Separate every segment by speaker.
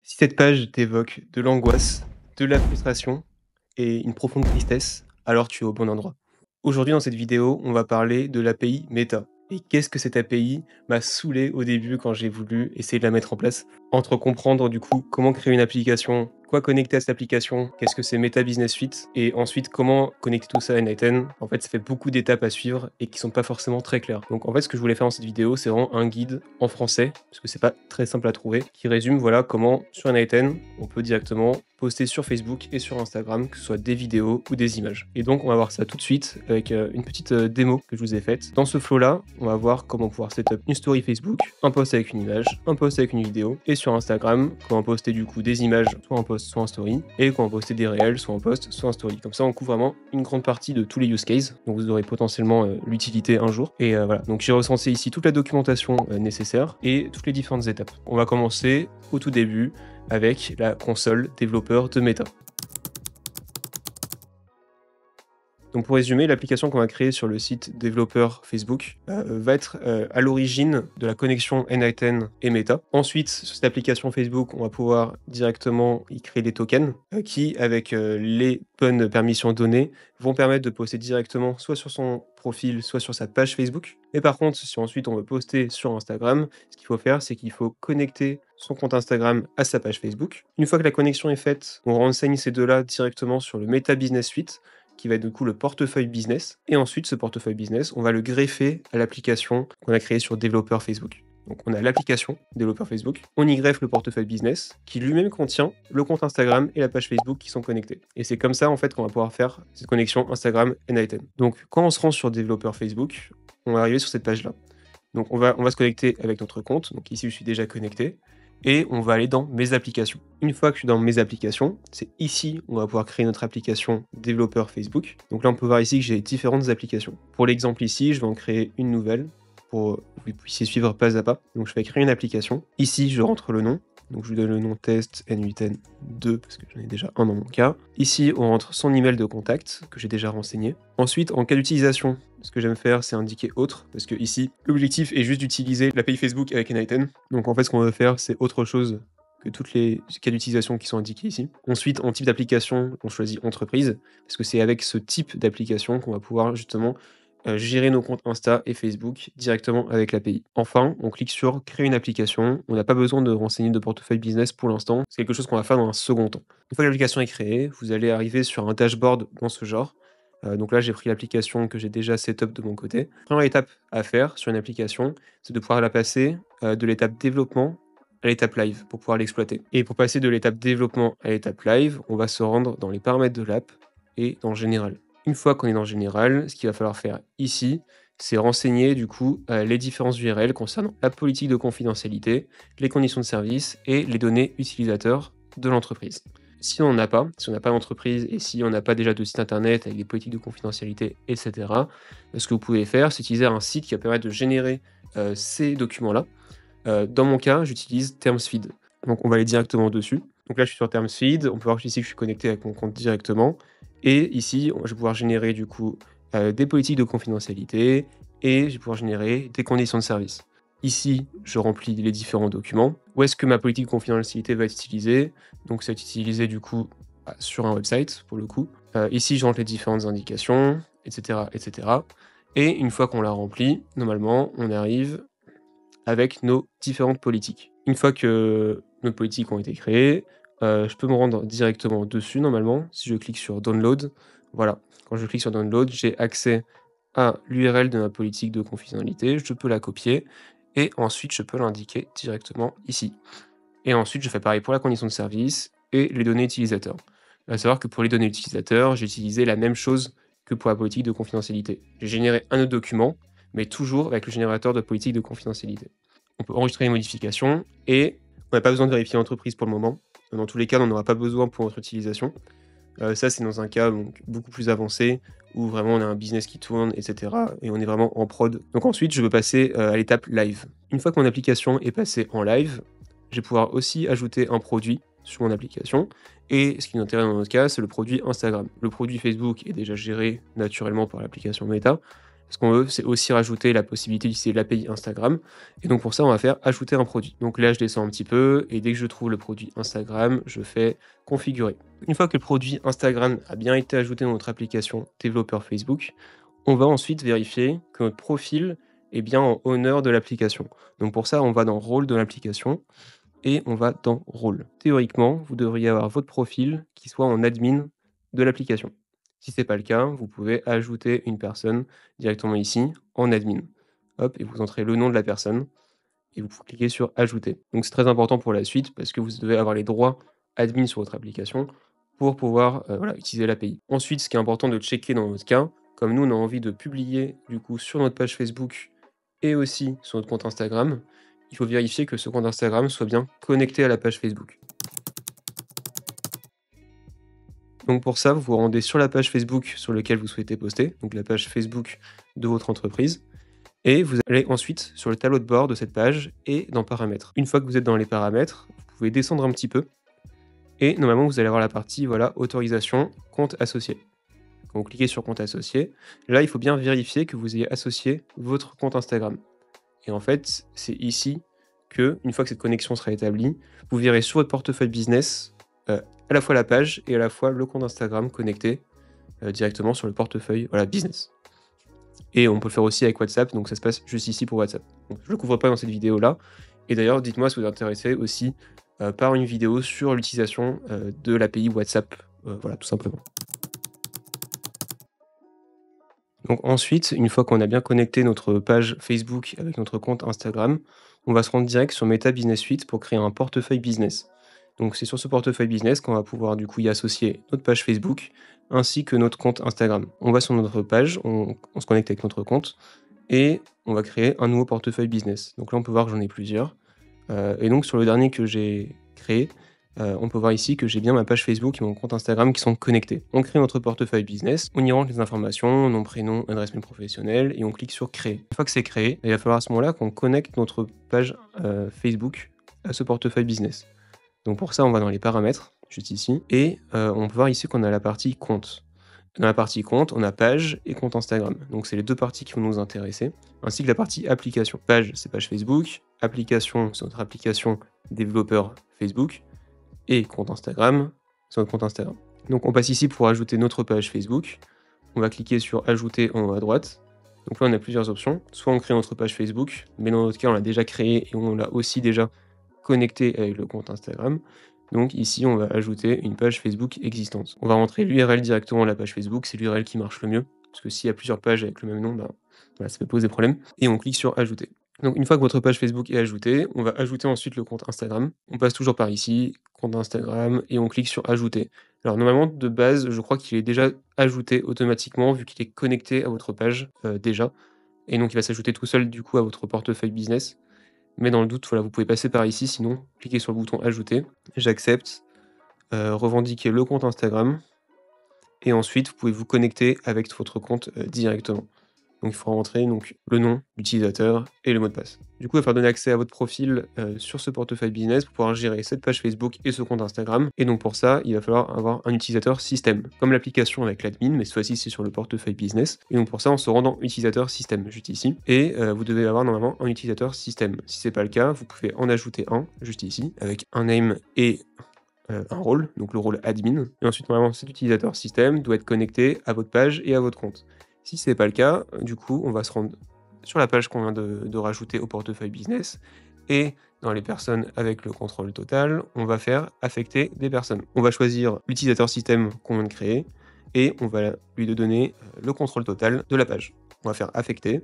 Speaker 1: Si cette page t'évoque de l'angoisse, de la frustration et une profonde tristesse, alors tu es au bon endroit. Aujourd'hui dans cette vidéo, on va parler de l'API Meta. Et qu'est-ce que cette API m'a saoulé au début quand j'ai voulu essayer de la mettre en place? Entre comprendre du coup comment créer une application, quoi connecter à cette application, qu'est-ce que c'est Meta Business Suite, et ensuite comment connecter tout ça à N8N. En fait, ça fait beaucoup d'étapes à suivre et qui sont pas forcément très claires. Donc en fait, ce que je voulais faire dans cette vidéo, c'est vraiment un guide en français, parce que c'est pas très simple à trouver, qui résume voilà comment sur N8N, on peut directement poster sur Facebook et sur Instagram, que ce soit des vidéos ou des images. Et donc on va voir ça tout de suite avec une petite démo que je vous ai faite. Dans ce flow-là, on va voir comment pouvoir setup une story Facebook, un post avec une image, un post avec une vidéo, et sur Instagram, comment poster du coup des images, soit en post, soit en story, et comment poster des réels, soit en post, soit en story. Comme ça, on couvre vraiment une grande partie de tous les use cases, donc vous aurez potentiellement l'utilité un jour. Et voilà, donc j'ai recensé ici toute la documentation nécessaire et toutes les différentes étapes. On va commencer au tout début avec la console développeur de Meta. Donc pour résumer, l'application qu'on va créer sur le site développeur Facebook va être à l'origine de la connexion N8N et Meta. Ensuite, sur cette application Facebook, on va pouvoir directement y créer des tokens qui, avec les bonnes permissions données, vont permettre de poster directement soit sur son profil, soit sur sa page Facebook. Mais par contre, si ensuite on veut poster sur Instagram, ce qu'il faut faire, c'est qu'il faut connecter son compte Instagram à sa page Facebook. Une fois que la connexion est faite, on renseigne ces deux-là directement sur le Meta Business Suite, qui va être du coup le portefeuille business. Et ensuite, ce portefeuille business, on va le greffer à l'application qu'on a créée sur développeur Facebook. Donc on a l'application développeur Facebook, on y greffe le portefeuille business qui lui-même contient le compte Instagram et la page Facebook qui sont connectés. Et c'est comme ça en fait qu'on va pouvoir faire cette connexion Instagram N8N. Donc quand on se rend sur développeur Facebook, on va arriver sur cette page-là. Donc on va se connecter avec notre compte. Donc ici je suis déjà connecté. Et on va aller dans mes applications. Une fois que je suis dans mes applications, c'est ici où on va pouvoir créer notre application développeur Facebook. Donc là on peut voir ici que j'ai différentes applications. Pour l'exemple ici, je vais en créer une nouvelle pour que vous puissiez suivre pas à pas. Donc je vais créer une application. Ici je rentre le nom. Donc je lui donne le nom test N8N2 parce que j'en ai déjà un dans mon cas. Ici on rentre son email de contact que j'ai déjà renseigné. Ensuite en cas d'utilisation, ce que j'aime faire c'est indiquer autre parce que ici l'objectif est juste d'utiliser l'API Facebook avec N8N. Donc en fait ce qu'on veut faire c'est autre chose que toutes les cas d'utilisation qui sont indiqués ici. Ensuite en type d'application on choisit entreprise parce que c'est avec ce type d'application qu'on va pouvoir justement gérer nos comptes Insta et Facebook directement avec l'API. Enfin, on clique sur créer une application. On n'a pas besoin de renseigner de portefeuille business pour l'instant. C'est quelque chose qu'on va faire dans un second temps. Une fois que l'application est créée, vous allez arriver sur un dashboard dans ce genre. Donc là, j'ai pris l'application que j'ai déjà setup de mon côté. Première étape à faire sur une application, c'est de pouvoir la passer de l'étape développement à l'étape live pour pouvoir l'exploiter. Et pour passer de l'étape développement à l'étape live, on va se rendre dans les paramètres de l'app et dans Général. Une fois qu'on est dans Général, ce qu'il va falloir faire ici, c'est renseigner du coup les différentes URL concernant la politique de confidentialité, les conditions de service et les données utilisateurs de l'entreprise. Si on n'a pas d'entreprise et si on n'a pas déjà de site internet avec des politiques de confidentialité, etc., ce que vous pouvez faire, c'est utiliser un site qui va permettre de générer ces documents-là. Dans mon cas, j'utilise TermsFeed. Donc on va aller directement dessus. Donc là, je suis sur TermsFeed. On peut voir ici que je suis connecté avec mon compte directement. Et ici, je vais pouvoir générer du coup des politiques de confidentialité et je vais pouvoir générer des conditions de service. Ici, je remplis les différents documents. Où est-ce que ma politique de confidentialité va être utilisée? Donc, ça va être utilisé du coup sur un website pour le coup. Ici, je rentre les différentes indications, etc., etc. Et une fois qu'on l'a rempli, normalement, on arrive avec nos différentes politiques. Une fois que nos politiques ont été créées, je peux me rendre directement dessus normalement. Si je clique sur Download, voilà. Quand je clique sur Download, j'ai accès à l'URL de ma politique de confidentialité. Je peux la copier et ensuite je peux l'indiquer directement ici. Et ensuite, je fais pareil pour la condition de service et les données utilisateurs. À savoir que pour les données utilisateurs, j'ai utilisé la même chose que pour la politique de confidentialité. J'ai généré un autre document, mais toujours avec le générateur de politique de confidentialité. On peut enregistrer les modifications et on n'a pas besoin de vérifier l'entreprise pour le moment. Dans tous les cas, on n'en aura pas besoin pour notre utilisation. Ça, c'est dans un cas donc, beaucoup plus avancé où vraiment on a un business qui tourne, etc. Et on est vraiment en prod. Donc ensuite, je veux passer à l'étape live. Une fois que mon application est passée en live, je vais pouvoir aussi ajouter un produit sur mon application. Et ce qui nous intéresse dans notre cas, c'est le produit Instagram. Le produit Facebook est déjà géré naturellement par l'application Meta. Ce qu'on veut, c'est aussi rajouter la possibilité d'utiliser l'API Instagram. Et donc pour ça, on va faire ajouter un produit. Donc là, je descends un petit peu et dès que je trouve le produit Instagram, je fais configurer. Une fois que le produit Instagram a bien été ajouté dans notre application développeur Facebook, on va ensuite vérifier que notre profil est bien en honneur de l'application. Donc pour ça, on va dans rôle de l'application et on va dans rôle. Théoriquement, vous devriez avoir votre profil qui soit en admin de l'application. Si ce n'est pas le cas, vous pouvez ajouter une personne directement ici en admin. Hop, et vous entrez le nom de la personne et vous cliquez sur ajouter. Donc c'est très important pour la suite parce que vous devez avoir les droits admin sur votre application pour pouvoir voilà, utiliser l'API. Ensuite, ce qui est important de checker dans notre cas, comme nous on a envie de publier du coup sur notre page Facebook et aussi sur notre compte Instagram, il faut vérifier que ce compte Instagram soit bien connecté à la page Facebook. Donc pour ça, vous vous rendez sur la page Facebook sur laquelle vous souhaitez poster, donc la page Facebook de votre entreprise, et vous allez ensuite sur le tableau de bord de cette page et dans paramètres. Une fois que vous êtes dans les paramètres, vous pouvez descendre un petit peu et normalement vous allez avoir la partie voilà, autorisation, compte associé. Quand vous cliquez sur compte associé, là il faut bien vérifier que vous ayez associé votre compte Instagram. Et en fait, c'est ici que, une fois que cette connexion sera établie, vous verrez sur votre portefeuille business à la fois la page et à la fois le compte Instagram connecté directement sur le portefeuille voilà, business. Et on peut le faire aussi avec WhatsApp, donc ça se passe juste ici pour WhatsApp. Donc, je ne le couvre pas dans cette vidéo-là. Et d'ailleurs, dites-moi si vous êtes intéressé aussi par une vidéo sur l'utilisation de l'API WhatsApp, voilà, tout simplement. Donc ensuite, une fois qu'on a bien connecté notre page Facebook avec notre compte Instagram, on va se rendre direct sur Meta Business Suite pour créer un portefeuille business. Donc c'est sur ce portefeuille business qu'on va pouvoir du coup y associer notre page Facebook ainsi que notre compte Instagram. On va sur notre page, on se connecte avec notre compte et on va créer un nouveau portefeuille business. Donc là on peut voir que j'en ai plusieurs. Et donc sur le dernier que j'ai créé, on peut voir ici que j'ai bien ma page Facebook et mon compte Instagram qui sont connectés. On crée notre portefeuille business, on y rentre les informations, nom, prénom, adresse mail professionnelle et on clique sur créer. Une fois que c'est créé, il va falloir à ce moment-là qu'on connecte notre page Facebook à ce portefeuille business. Donc pour ça, on va dans les paramètres, juste ici, et on peut voir ici qu'on a la partie compte. Dans la partie compte, on a page et compte Instagram. Donc c'est les deux parties qui vont nous intéresser, ainsi que la partie application. Page, c'est page Facebook, application, c'est notre application développeur Facebook, et compte Instagram, c'est notre compte Instagram. Donc on passe ici pour ajouter notre page Facebook. On va cliquer sur ajouter en haut à droite. Donc là on a plusieurs options. Soit on crée notre page Facebook, mais dans notre cas on l'a déjà créé et on l'a aussi déjà connecté avec le compte Instagram. Donc ici on va ajouter une page Facebook existante. On va rentrer l'URL directement à la page Facebook, c'est l'URL qui marche le mieux. Parce que s'il y a plusieurs pages avec le même nom, voilà, ça peut poser problème. Et on clique sur ajouter. Donc une fois que votre page Facebook est ajoutée, on va ajouter ensuite le compte Instagram. On passe toujours par ici, compte Instagram, et on clique sur ajouter. Alors normalement, de base, je crois qu'il est déjà ajouté automatiquement vu qu'il est connecté à votre page déjà. Et donc il va s'ajouter tout seul du coup à votre portefeuille business. Mais dans le doute, voilà, vous pouvez passer par ici, sinon cliquez sur le bouton ajouter. J'accepte, revendiquer le compte Instagram. Et ensuite, vous pouvez vous connecter avec votre compte directement. Donc il faudra rentrer donc, le nom, l'utilisateur et le mot de passe. Du coup, il va falloir donner accès à votre profil sur ce portefeuille business pour pouvoir gérer cette page Facebook et ce compte Instagram. Et donc pour ça, il va falloir avoir un utilisateur système, comme l'application avec l'admin, mais cette fois-ci c'est sur le portefeuille business. Et donc pour ça, on se rend dans utilisateur système, juste ici. Et vous devez avoir normalement un utilisateur système. Si c'est pas le cas, vous pouvez en ajouter un, juste ici, avec un name et un rôle, donc le rôle admin. Et ensuite, normalement, cet utilisateur système doit être connecté à votre page et à votre compte. Si ce n'est pas le cas, du coup, on va se rendre sur la page qu'on vient de rajouter au portefeuille business et dans les personnes avec le contrôle total, on va faire affecter des personnes. On va choisir l'utilisateur système qu'on vient de créer et on va lui donner le contrôle total de la page. On va faire affecter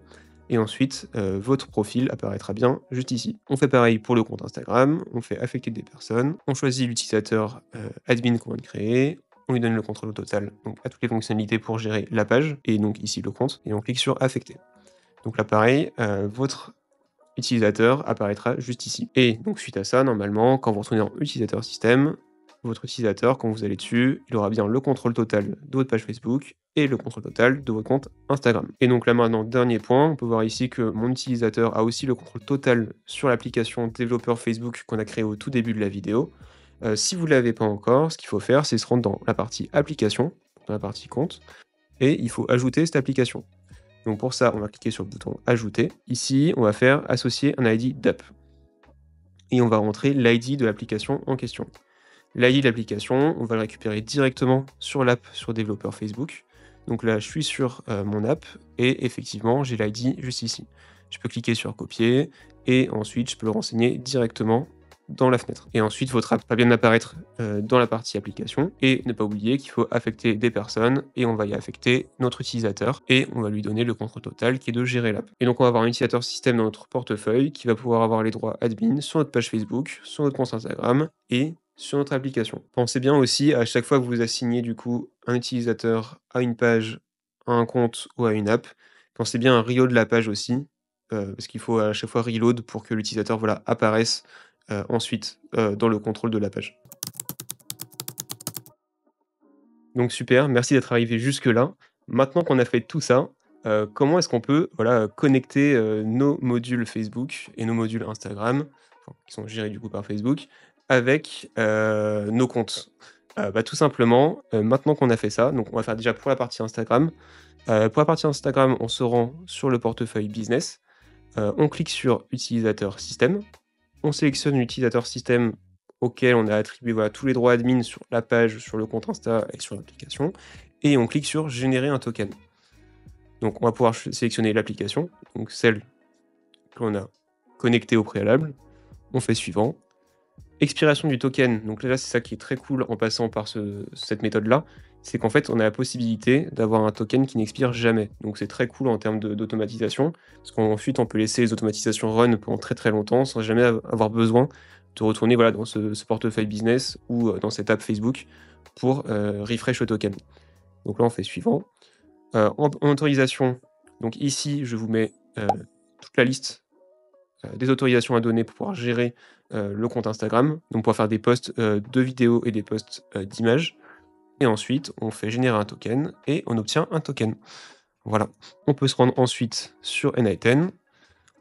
Speaker 1: et ensuite votre profil apparaîtra bien juste ici. On fait pareil pour le compte Instagram, on fait affecter des personnes, on choisit l'utilisateur admin qu'on vient de créer, on lui donne le contrôle total donc à toutes les fonctionnalités pour gérer la page, et donc ici le compte, et on clique sur affecter. Donc là pareil, votre utilisateur apparaîtra juste ici. Et donc suite à ça, normalement, quand vous retournez en utilisateur système, votre utilisateur, quand vous allez dessus, il aura bien le contrôle total de votre page Facebook et le contrôle total de votre compte Instagram. Et donc là maintenant, dernier point, on peut voir ici que mon utilisateur a aussi le contrôle total sur l'application développeur Facebook qu'on a créée au tout début de la vidéo. Si vous ne l'avez pas encore, ce qu'il faut faire, c'est se rendre dans la partie application, dans la partie compte, et il faut ajouter cette application. Donc pour ça, on va cliquer sur le bouton ajouter. Ici, on va faire associer un ID d'app. Et on va rentrer l'ID de l'application en question. L'ID de l'application, on va le récupérer directement sur l'app sur développeur Facebook. Donc là, je suis sur mon app et effectivement, j'ai l'ID juste ici. Je peux cliquer sur copier et ensuite, je peux le renseigner directement dans la fenêtre. Et ensuite, votre app va bien apparaître dans la partie application. Et ne pas oublier qu'il faut affecter des personnes et on va y affecter notre utilisateur et on va lui donner le contrôle total qui est de gérer l'app. Et donc, on va avoir un utilisateur système dans notre portefeuille qui va pouvoir avoir les droits admin sur notre page Facebook, sur notre compte Instagram et sur notre application. Pensez bien aussi à chaque fois que vous assignez du coup un utilisateur à une page, à un compte ou à une app, pensez bien à un reload de la page aussi, parce qu'il faut à chaque fois reload pour que l'utilisateur voilà, apparaisse ensuite dans le contrôle de la page. Donc super, merci d'être arrivé jusque-là. Maintenant qu'on a fait tout ça, comment est-ce qu'on peut voilà, connecter nos modules Facebook et nos modules Instagram, enfin, qui sont gérés du coup par Facebook, avec nos comptes? Bah, tout simplement, maintenant qu'on a fait ça, donc on va faire déjà pour la partie Instagram. Pour la partie Instagram, on se rend sur le portefeuille business, on clique sur utilisateur système, on sélectionne l'utilisateur système auquel on a attribué voilà, tous les droits admin sur la page, sur le compte Insta et sur l'application, et on clique sur générer un token. Donc on va pouvoir sélectionner l'application, donc celle que l'on a connectée au préalable. On fait suivant. Expiration du token, donc là c'est ça qui est très cool en passant par cette méthode-là, c'est qu'en fait on a la possibilité d'avoir un token qui n'expire jamais. Donc c'est très cool en termes d'automatisation, parce qu'ensuite on peut laisser les automatisations run pendant très très longtemps sans jamais avoir besoin de retourner voilà, dans ce portefeuille business ou dans cette app Facebook pour refresh le token. Donc là on fait suivant. En autorisation, donc ici je vous mets toute la liste des autorisations à donner pour pouvoir gérer le compte Instagram, donc pouvoir faire des posts de vidéos et des posts d'images. Et ensuite, on fait générer un token et on obtient un token. Voilà. On peut se rendre ensuite sur N-Item,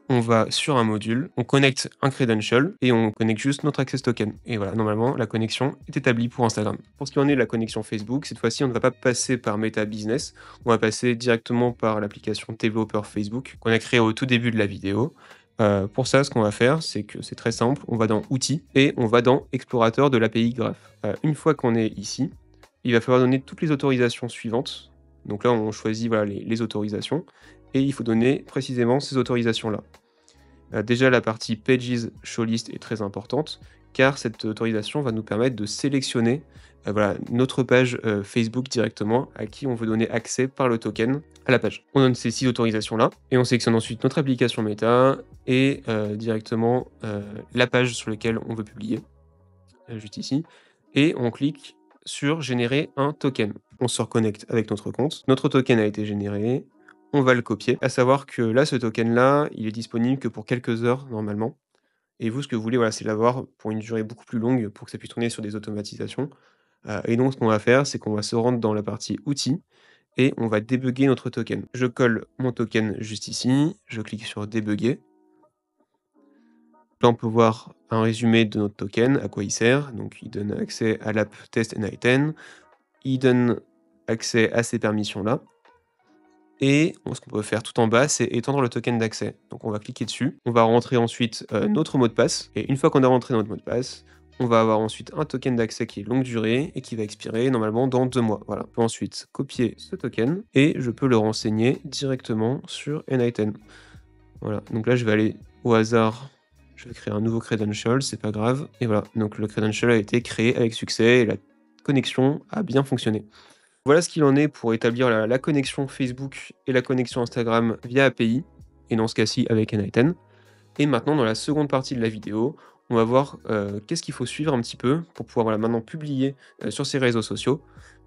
Speaker 1: on va sur un module, on connecte un credential et on connecte juste notre access token. Et voilà, normalement, la connexion est établie pour Instagram. Pour ce qui en est de la connexion Facebook, cette fois-ci, on ne va pas passer par Meta Business, on va passer directement par l'application développeur Facebook qu'on a créée au tout début de la vidéo. Pour ça, ce qu'on va faire, c'est que c'est très simple, on va dans Outils et on va dans Explorateur de l'API Graph. Une fois qu'on est ici, il va falloir donner toutes les autorisations suivantes. Donc là, on choisit voilà, les autorisations et il faut donner précisément ces autorisations-là. Déjà, la partie Pages Show List est très importante car cette autorisation va nous permettre de sélectionner voilà, notre page Facebook directement à qui on veut donner accès par le token à la page. On donne ces 6 autorisations-là et on sélectionne ensuite notre application Meta et directement la page sur laquelle on veut publier, juste ici, et on clique sur générer un token. On se reconnecte avec notre compte. Notre token a été généré. On va le copier. À savoir que là, ce token-là, il est disponible que pour quelques heures normalement. Et vous, ce que vous voulez, voilà, c'est l'avoir pour une durée beaucoup plus longue pour que ça puisse tourner sur des automatisations. Et donc, ce qu'on va faire, c'est qu'on va se rendre dans la partie outils et on va débugger notre token. Je colle mon token juste ici. Je clique sur débugger. Là, on peut voir un résumé de notre token, à quoi il sert. Donc, il donne accès à l'app Test N-Item. Il donne accès à ces permissions-là. Et ce qu'on peut faire tout en bas, c'est étendre le token d'accès. Donc, on va cliquer dessus. On va rentrer ensuite notre mot de passe. Et une fois qu'on a rentré notre mot de passe, on va avoir ensuite un token d'accès qui est longue durée et qui va expirer normalement dans 2 mois. Voilà. On peut ensuite copier ce token et je peux le renseigner directement sur N-Item. Voilà. Donc là, je vais aller au hasard. Je vais créer un nouveau credential, c'est pas grave. Et voilà, donc le credential a été créé avec succès et la connexion a bien fonctionné. Voilà ce qu'il en est pour établir la connexion Facebook et la connexion Instagram via API, et dans ce cas-ci avec N-Item. Et maintenant, dans la seconde partie de la vidéo, on va voir qu'est-ce qu'il faut suivre un petit peu pour pouvoir voilà, maintenant publier sur ces réseaux sociaux,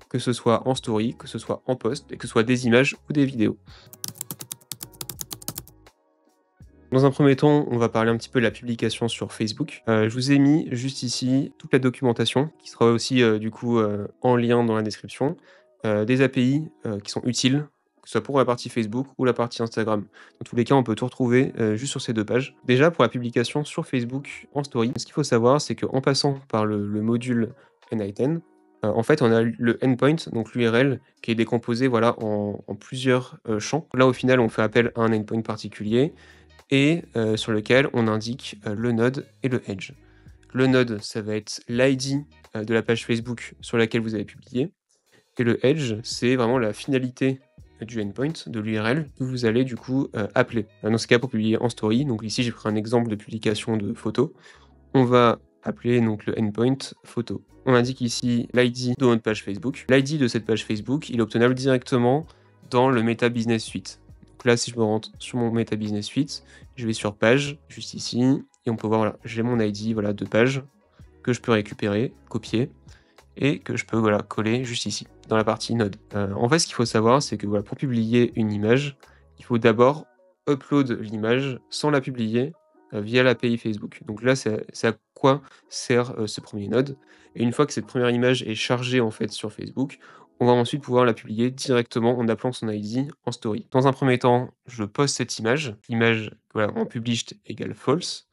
Speaker 1: que ce soit en story, que ce soit en post, et que ce soit des images ou des vidéos. Dans un premier temps, on va parler un petit peu de la publication sur Facebook. Je vous ai mis juste ici toute la documentation qui sera aussi du coup en lien dans la description. Des API qui sont utiles, que ce soit pour la partie Facebook ou la partie Instagram. Dans tous les cas, on peut tout retrouver juste sur ces 2 pages. Déjà, pour la publication sur Facebook en story, ce qu'il faut savoir, c'est qu'en passant par le module N-Item, En fait, on a le endpoint, donc l'URL, qui est décomposé, voilà, en plusieurs, champs. Là, au final, on fait appel à un endpoint particulier et sur lequel on indique, le node et le edge. Le node, ça va être l'ID, de la page Facebook sur laquelle vous avez publié et le edge, c'est vraiment la finalité du endpoint, de l'URL que vous allez du coup, appeler. Dans ce cas, pour publier en story, donc ici, j'ai pris un exemple de publication de photos. On va appeler donc le endpoint photo. On indique ici l'ID de notre page Facebook. L'ID de cette page Facebook, il est obtenable directement dans le Meta Business Suite. Donc là, si je me rends sur mon Meta Business Suite, je vais sur page, juste ici, et on peut voir, voilà, j'ai mon ID, voilà, de page que je peux récupérer, copier, et que je peux, voilà, coller juste ici, dans la partie node. En fait, ce qu'il faut savoir, c'est que, voilà, pour publier une image, il faut d'abord upload l'image sans la publier, via l'API Facebook. Donc là, c'est à quoi sert, ce premier node et une fois que cette première image est chargée, en fait, sur Facebook, on va ensuite pouvoir la publier directement en appelant son ID en story. Dans un premier temps, je poste cette image. L'image, voilà, en published égale false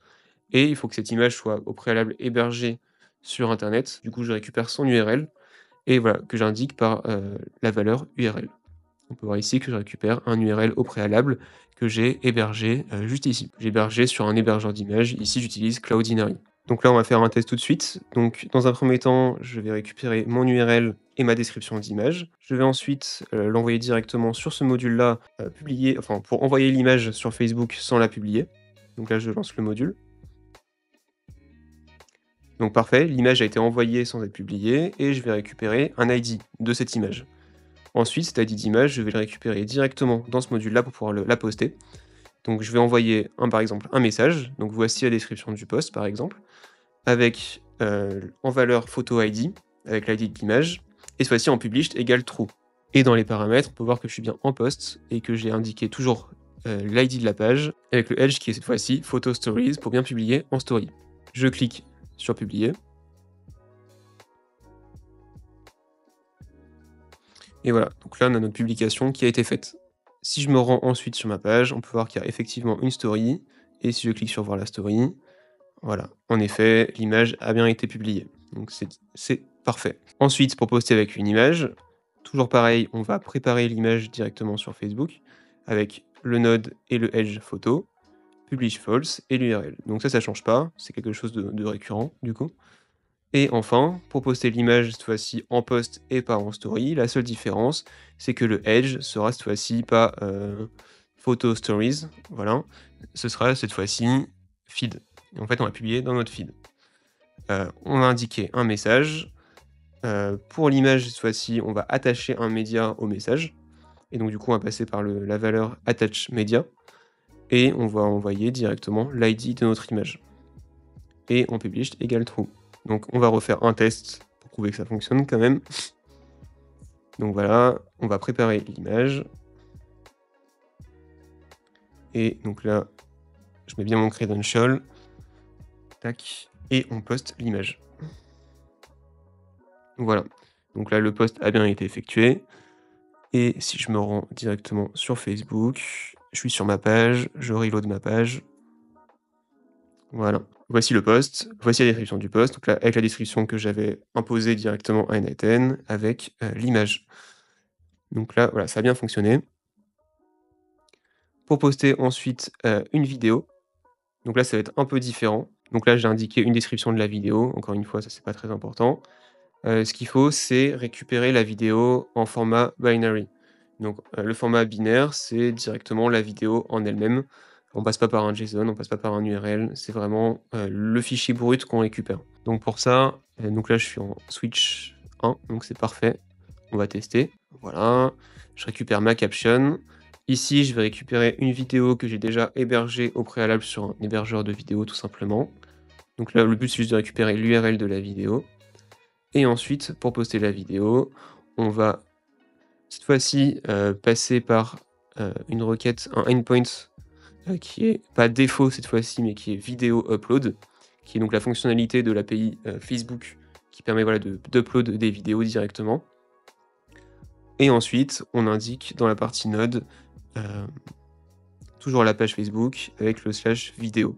Speaker 1: et il faut que cette image soit au préalable hébergée sur internet. Du coup, je récupère son URL et voilà, que j'indique par, la valeur URL. On peut voir ici que je récupère un URL au préalable que j'ai hébergé, juste ici. J'ai hébergé sur un hébergeur d'images. Ici, j'utilise Cloudinary. Donc là, on va faire un test tout de suite. Donc dans un premier temps, je vais récupérer mon URL et ma description d'image. Je vais ensuite, l'envoyer directement sur ce module-là, pour envoyer l'image sur Facebook sans la publier. Donc là, je lance le module. Donc parfait, l'image a été envoyée sans être publiée et je vais récupérer un ID de cette image. Ensuite, cet ID d'image, je vais le récupérer directement dans ce module-là pour pouvoir la poster. Donc je vais envoyer par exemple un message, donc voici la description du post par exemple, avec en valeur photo ID, avec l'ID de l'image, et cette fois-ci en published égale true. Et dans les paramètres, on peut voir que je suis bien en post et que j'ai indiqué toujours l'ID de la page, avec le edge qui est cette fois-ci photo stories pour bien publier en story. Je clique sur publier. Et voilà, donc là on a notre publication qui a été faite. Si je me rends ensuite sur ma page, on peut voir qu'il y a effectivement une story, et si je clique sur voir la story, voilà, en effet, l'image a bien été publiée. Donc c'est parfait. Ensuite, pour poster avec une image, toujours pareil, on va préparer l'image directement sur Facebook, avec le node et le edge photo, publish false et l'URL. Donc ça change pas, c'est quelque chose de récurrent du coup. Et enfin, pour poster l'image cette fois-ci en post et pas en story, la seule différence, c'est que le edge sera cette fois-ci pas photo stories, voilà, ce sera cette fois-ci feed. Et en fait, on va publier dans notre feed. On va indiquer un message. Pour l'image, cette fois-ci, on va attacher un média au message. Et donc, du coup, on va passer par la valeur attach media. Et on va envoyer directement l'ID de notre image. Et on publish égale true. Donc on va refaire un test pour prouver que ça fonctionne quand même. Donc voilà, on va préparer l'image. Et donc là, je mets bien mon credential. Tac. Et on poste l'image. Voilà. Donc là, le post a bien été effectué. Et si je me rends directement sur Facebook, je suis sur ma page, je reload ma page. Voilà. Voici le post, voici la description du post, donc là, avec la description que j'avais imposée directement à n8n, avec l'image. Donc là, voilà, ça a bien fonctionné. Pour poster ensuite une vidéo, donc là, ça va être un peu différent. Donc là, j'ai indiqué une description de la vidéo, encore une fois, ça c'est pas très important. Ce qu'il faut, c'est récupérer la vidéo en format binary. Donc le format binaire, c'est directement la vidéo en elle-même. On passe pas par un JSON, on passe pas par un URL, c'est vraiment le fichier brut qu'on récupère. Donc pour ça, donc là je suis en switch 1, donc c'est parfait. On va tester. Voilà, je récupère ma caption. Ici, je vais récupérer une vidéo que j'ai déjà hébergée au préalable sur un hébergeur de vidéo tout simplement. Donc là, le but c'est juste de récupérer l'URL de la vidéo. Et ensuite, pour poster la vidéo, on va cette fois-ci passer par une requête, un endpoint qui est pas défaut cette fois-ci, mais qui est vidéo upload, qui est donc la fonctionnalité de l'API Facebook qui permet voilà, d'upload des vidéos directement. Et ensuite, on indique dans la partie node toujours la page Facebook avec le /vidéo.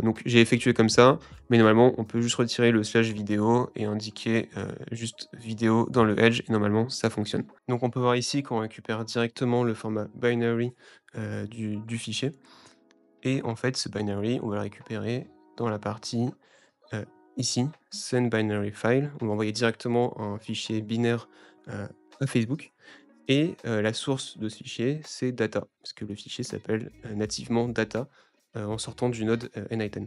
Speaker 1: Donc j'ai effectué comme ça, mais normalement, on peut juste retirer le slash vidéo et indiquer, juste vidéo dans le Edge et normalement ça fonctionne. Donc on peut voir ici qu'on récupère directement le format binary, du fichier et en fait ce binary, on va le récupérer dans la partie, heu, ici, send binary file. On va envoyer directement un fichier binaire, à Facebook et la source de ce fichier, c'est data, parce que le fichier s'appelle, nativement data, en sortant du node, n-iten.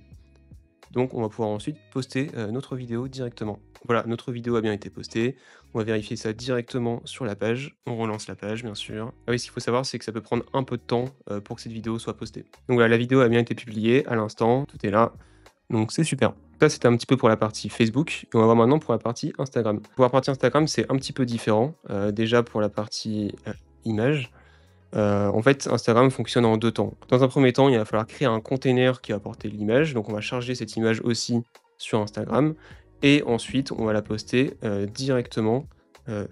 Speaker 1: Donc on va pouvoir ensuite poster, notre vidéo directement. Voilà, notre vidéo a bien été postée. On va vérifier ça directement sur la page. On relance la page, bien sûr. Ah oui, ce qu'il faut savoir, c'est que ça peut prendre un peu de temps, pour que cette vidéo soit postée. Donc voilà, la vidéo a bien été publiée à l'instant, tout est là, donc c'est super. Ça, c'était un petit peu pour la partie Facebook et on va voir maintenant pour la partie Instagram. Pour la partie Instagram, c'est un petit peu différent. Déjà pour la partie, image, en fait, Instagram fonctionne en 2 temps. Dans un premier temps, il va falloir créer un container qui va porter l'image, donc on va charger cette image aussi sur Instagram et ensuite on va la poster, directement,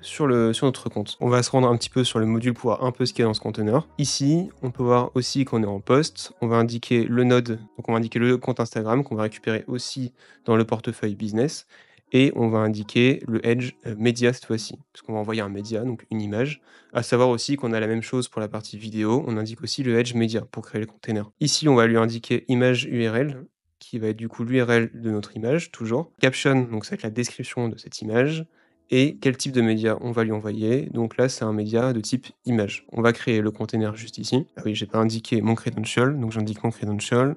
Speaker 1: sur notre compte. On va se rendre un petit peu sur le module pour voir un peu ce qu'il y a dans ce conteneur. Ici, on peut voir aussi qu'on est en post. On va indiquer le node, donc on va indiquer le compte Instagram qu'on va récupérer aussi dans le portefeuille business et on va indiquer le edge, média cette fois-ci, parce qu'on va envoyer un média, donc une image. À savoir aussi qu'on a la même chose pour la partie vidéo, on indique aussi le edge média pour créer le container. Ici, on va lui indiquer image URL, qui va être du coup l'URL de notre image, toujours. Caption, donc ça va être la description de cette image. Et quel type de média on va lui envoyer. Donc là, c'est un média de type image. On va créer le container juste ici. Ah oui, j'ai pas indiqué mon credential, donc j'indique mon credential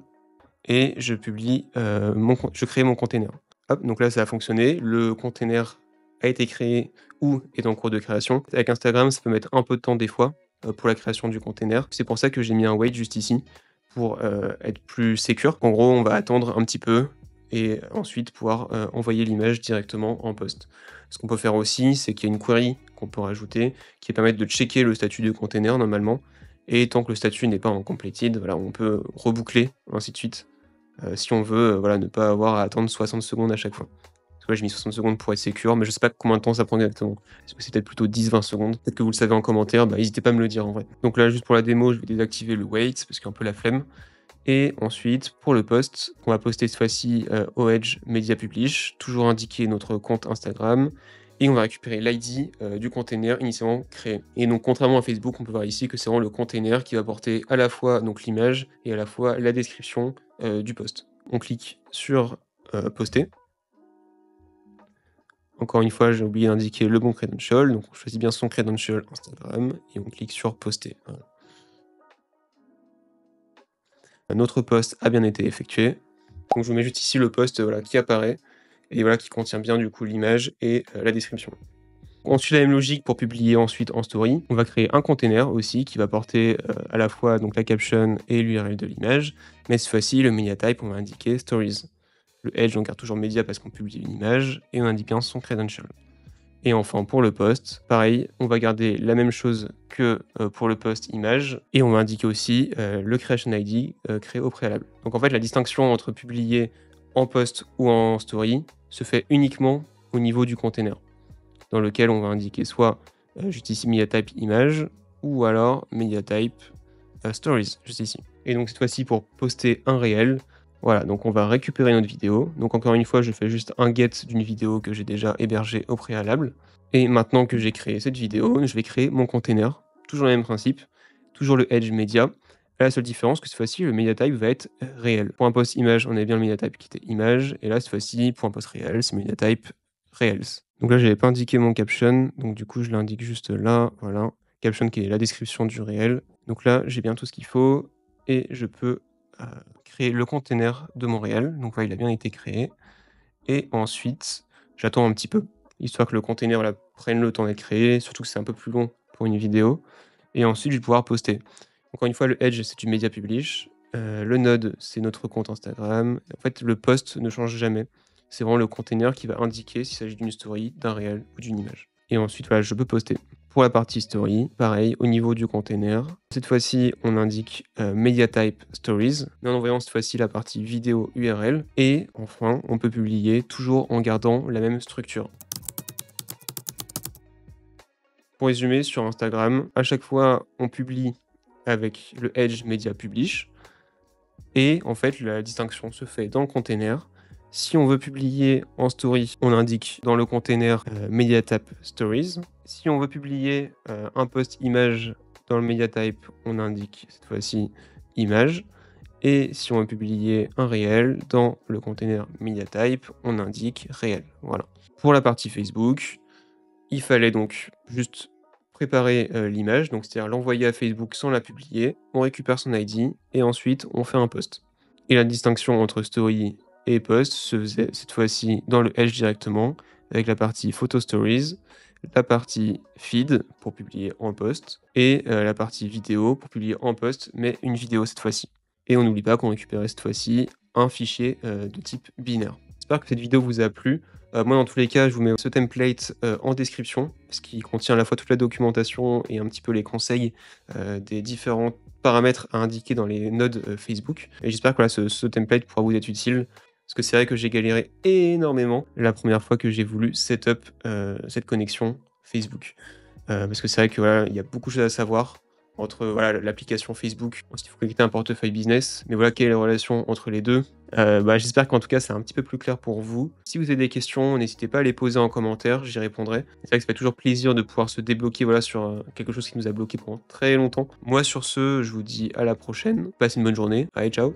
Speaker 1: et je publie, je crée mon container. Hop, donc là, ça a fonctionné. Le container a été créé ou est en cours de création. Avec Instagram, ça peut mettre un peu de temps des fois, pour la création du container. C'est pour ça que j'ai mis un wait juste ici pour, être plus sécure. En gros, on va attendre un petit peu et ensuite pouvoir, envoyer l'image directement en post. Ce qu'on peut faire aussi, c'est qu'il y a une query qu'on peut rajouter qui va permettre de checker le statut du container normalement et tant que le statut n'est pas en completed, voilà, on peut reboucler, ainsi de suite, si on veut, voilà, ne pas avoir à attendre 60 secondes à chaque fois. Parce que là, j'ai mis 60 secondes pour être sécure, mais je sais pas combien de temps ça prend exactement. Est-ce que c'est peut-être plutôt 10-20 secondes? Peut-être que vous le savez en commentaire, bah, n'hésitez pas à me le dire en vrai. Donc là, juste pour la démo, je vais désactiver le wait parce qu'il y a un peu la flemme. Et ensuite, pour le post, on va poster cette fois-ci, au Edge Media Publish, toujours indiquer notre compte Instagram et on va récupérer l'ID, du container initialement créé. Et donc contrairement à Facebook, on peut voir ici que c'est vraiment le container qui va porter à la fois donc l'image et à la fois la description, du post. On clique sur, poster. Encore une fois, j'ai oublié d'indiquer le bon credential, donc on choisit bien son credential Instagram et on clique sur poster. Voilà. Notre post a bien été effectué. Donc je vous mets juste ici le post, voilà, qui apparaît et voilà, qui contient bien du coup l'image et la description. On suit la même logique pour publier ensuite en story. On va créer un container aussi qui va porter, à la fois donc la caption et l'URL de l'image, mais cette fois-ci le media type, on va indiquer stories. Le edge, on garde toujours média parce qu'on publie une image et on indique bien son credential. Et enfin pour le post, pareil, on va garder la même chose que, pour le post image et on va indiquer aussi, le creation ID, créé au préalable. Donc en fait, la distinction entre publier en post ou en story se fait uniquement au niveau du container, dans lequel on va indiquer soit, juste ici media type image ou alors media type, stories, juste ici. Et donc cette fois-ci pour poster un réel, voilà, donc on va récupérer notre vidéo. Donc encore une fois, je fais juste un get d'une vidéo que j'ai déjà hébergée au préalable. Et maintenant que j'ai créé cette vidéo, je vais créer mon container. Toujours le même principe, toujours le edge media. La seule différence que cette fois-ci, le media type va être réel. Pour un post image, on avait bien le media type qui était image. Et là, cette fois-ci, pour un post réel, c'est media type reels. Donc là, j'avais pas indiqué mon caption. Donc du coup, je l'indique juste là, voilà. Caption qui est la description du réel. Donc là, j'ai bien tout ce qu'il faut et je peux créer le container de Montréal. Donc voilà, il a bien été créé. Et ensuite, j'attends un petit peu, histoire que le container là, prenne le temps d'être créé, surtout que c'est un peu plus long pour une vidéo. Et ensuite, je vais pouvoir poster. Encore une fois, le Edge, c'est du Media Publish. Le Node, c'est notre compte Instagram. En fait, le post ne change jamais. C'est vraiment le container qui va indiquer s'il s'agit d'une story, d'un réel ou d'une image. Et ensuite, voilà, je peux poster. Pour la partie story, pareil, au niveau du container. Cette fois-ci, on indique Media Type Stories, mais en envoyant cette fois-ci la partie vidéo URL. Et enfin, on peut publier toujours en gardant la même structure. Pour résumer, sur Instagram, à chaque fois, on publie avec le Edge Media Publish. Et en fait, la distinction se fait dans le container. Si on veut publier en story, on indique dans le container media type stories. Si on veut publier un post image dans le media type, on indique cette fois-ci image. Et si on veut publier un réel dans le container media type, on indique réel. Voilà. Pour la partie Facebook, il fallait donc juste préparer l'image, donc c'est-à-dire l'envoyer à Facebook sans la publier. On récupère son ID et ensuite on fait un post. Et la distinction entre story et post se faisait cette fois-ci dans le Edge directement, avec la partie photo stories, la partie feed pour publier en post, et la partie vidéo pour publier en post, mais une vidéo cette fois-ci. Et on n'oublie pas qu'on récupérait cette fois-ci un fichier de type binaire. J'espère que cette vidéo vous a plu. Moi, dans tous les cas, je vous mets ce template en description, ce qui contient à la fois toute la documentation et un petit peu les conseils des différents paramètres à indiquer dans les nodes Facebook. Et j'espère que voilà, ce template pourra vous être utile, parce que c'est vrai que j'ai galéré énormément la première fois que j'ai voulu setup cette connexion Facebook. Parce que c'est vrai que voilà, il y a beaucoup de choses à savoir entre voilà, l'application Facebook, ensuite il faut connecter un portefeuille business, mais voilà, quelle est la relation entre les deux. J'espère qu'en tout cas c'est un petit peu plus clair pour vous. Si vous avez des questions, n'hésitez pas à les poser en commentaire, j'y répondrai. C'est vrai que ça fait toujours plaisir de pouvoir se débloquer voilà, sur quelque chose qui nous a bloqué pendant très longtemps. Moi sur ce, je vous dis à la prochaine, passez une bonne journée, allez ciao.